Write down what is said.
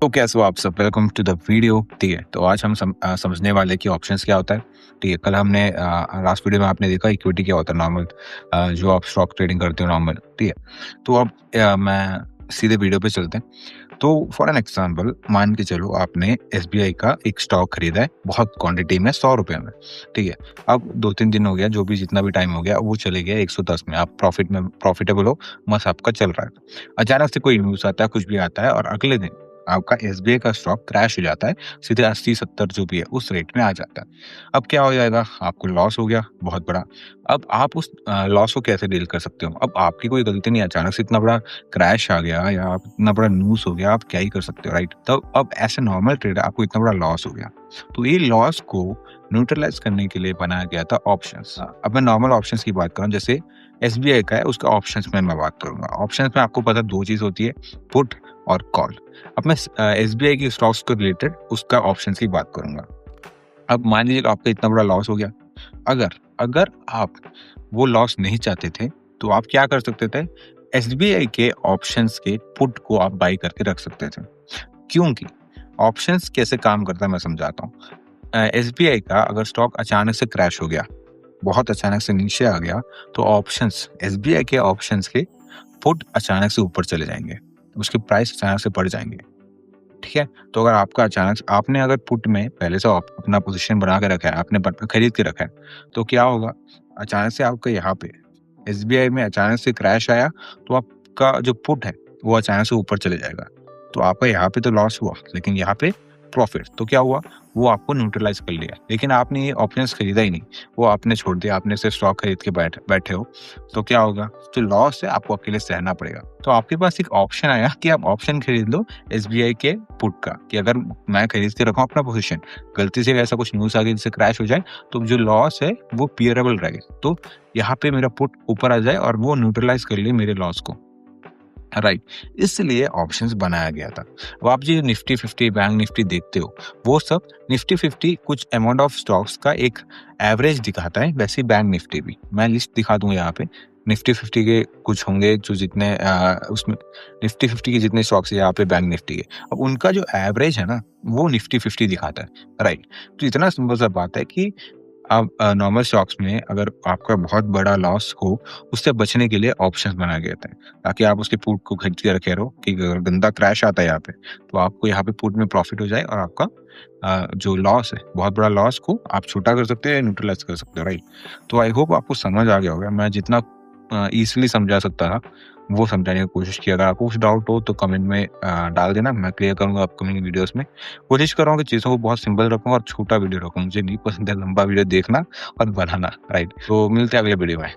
तो कैसे हो आप सब? Welcome to the video. ठीक है, तो आज हम समझने वाले कि ऑप्शंस क्या होता है। ठीक है, कल हमने लास्ट वीडियो में आपने देखा इक्विटी क्या होता है, नॉर्मल जो आप स्टॉक ट्रेडिंग करते हो नॉर्मल। ठीक है, तो अब मैं सीधे वीडियो पे चलते हैं। तो फॉर एन एग्जांपल मान के चलो आपने एसबीआई का एक स्टॉक खरीदा है बहुत क्वांटिटी में, 100 रुपये में। ठीक है, अब 2-3 दिन हो गया, जो भी जितना भी टाइम हो गया वो चले गया 110 में। आप प्रॉफिटेबल हो, मस्त आपका चल रहा है। अचानक से कोई न्यूज़ आता है, कुछ भी आता है और अगले दिन आपका एसबीआई का स्टॉक क्रैश हो जाता है, सीधे 80-70 जो भी है उस रेट में आ जाता है। अब क्या हो जाएगा? आपको लॉस हो गया बहुत बड़ा। अब आप उस लॉस को कैसे डील कर सकते हो? अब आपकी कोई गलती नहीं है, अचानक से इतना बड़ा क्रैश आ गया या आप इतना बड़ा न्यूज़ हो गया, आप क्या ही कर सकते हो, राइट? तो अब एज़ अ नॉर्मल ट्रेडर आपको इतना बड़ा लॉस हो गया। तो ये लॉस को न्यूट्रलाइज़ करने के लिए बनाया गया था ऑप्शंस। अब मैं नॉर्मल ऑप्शंस की बात करूँ, जैसे एसबीआई का है उसका ऑप्शंस में मैं बात करूँगा। ऑप्शंस में आपको पता है 2 चीज़ होती है, पुट और कॉल। अब मैं एसबीआई की स्टॉक्स को रिलेटेड उसका ऑप्शंस की बात करूंगा। अब मान लीजिए आपका इतना बड़ा लॉस हो गया। अगर अगर आप वो लॉस नहीं चाहते थे तो आप क्या कर सकते थे? एसबीआई के ऑप्शंस के पुट को आप बाई करके रख सकते थे। क्योंकि ऑप्शंस कैसे काम करता है मैं समझाता हूँ। एसबीआई का अगर स्टॉक अचानक से क्रैश हो गया, बहुत अचानक से नीचे आ गया, तो ऑप्शंस एसबीआई के ऑप्शंस के पुट अचानक से ऊपर चले जाएंगे, उसके प्राइस अचानक से बढ़ जाएंगे। ठीक है, तो अगर आपका अचानक आपने अगर पुट में पहले से अपना पोजीशन बना के रखा है, आपने खरीद के रखा है, तो क्या होगा? अचानक से आपका यहाँ पे एसबीआई में अचानक से क्रैश आया, तो आपका जो पुट है वो अचानक से ऊपर चले जाएगा। तो आपका यहाँ पे तो लॉस हुआ, लेकिन यहाँ पे प्रॉफिट। तो क्या हुआ? वो आपको न्यूट्रलाइज कर लिया, लेकिन आपने ये ऑप्शंस खरीदा ही नहीं, वो आपने छोड़ दिया, आपने सिर्फ स्टॉक खरीद के बैठे हो। तो क्या होगा? जो लॉस है आपको अकेले सहना पड़ेगा। तो आपके पास एक ऑप्शन आया कि आप ऑप्शन खरीद लो एसबीआई के पुट का, कि अगर मैं खरीद के रखा अपना पोजीशन, गलती से ऐसा कुछ न्यूज़ आ गई जिससे क्रैश हो जाए, तो जो लॉस है वो पियरेबल रहे। तो यहाँ पे मेरा पुट ऊपर आ जाए और वो न्यूट्रलाइज कर ले मेरे लॉस को, राइट। इसलिए ऑप्शंस बनाया गया था। अब आप जो निफ्टी 50, बैंक निफ्टी देखते हो, वो सब निफ्टी 50 कुछ अमाउंट ऑफ स्टॉक्स का एक एवरेज दिखाता है, वैसे ही बैंक निफ्टी भी। मैं लिस्ट दिखा दूंगा यहाँ पे। निफ्टी 50 के कुछ होंगे जो जितने उसमें निफ्टी 50 के जितने स्टॉक्स है यहाँ पे बैंक निफ्टी के, अब उनका जो एवरेज है ना वो निफ्टी 50 दिखाता है, राइट। तो इतना सिंपल सा बात है कि अब नॉर्मल स्टॉक्स में अगर आपका बहुत बड़ा लॉस हो, उससे बचने के लिए ऑप्शंस बनाया गया था, ताकि आप उसके पुट को खरीद के रखे रहो कि अगर गंदा क्रैश आता है यहाँ पे, तो आपको यहाँ पे पुट में प्रॉफिट हो जाए और आपका जो लॉस है, बहुत बड़ा लॉस को आप छोटा कर सकते हो या न्यूट्रलाइज कर सकते हो, राइट। तो आई होप आपको समझ आ गया होगा। मैं जितना ईजिली समझा सकता था वो समझाने की कोशिश की। अगर आपको कुछ डाउट हो तो कमेंट में डाल देना, मैं क्लियर करूंगा अपकमिंग वीडियोस में। कोशिश कर रहा हूँ कि चीज़ों को बहुत सिंपल रखूँ और छोटा वीडियो रखूँ। मुझे नहीं पसंद है लंबा वीडियो देखना और बनाना, राइट। तो मिलते हैं अगले वीडियो में।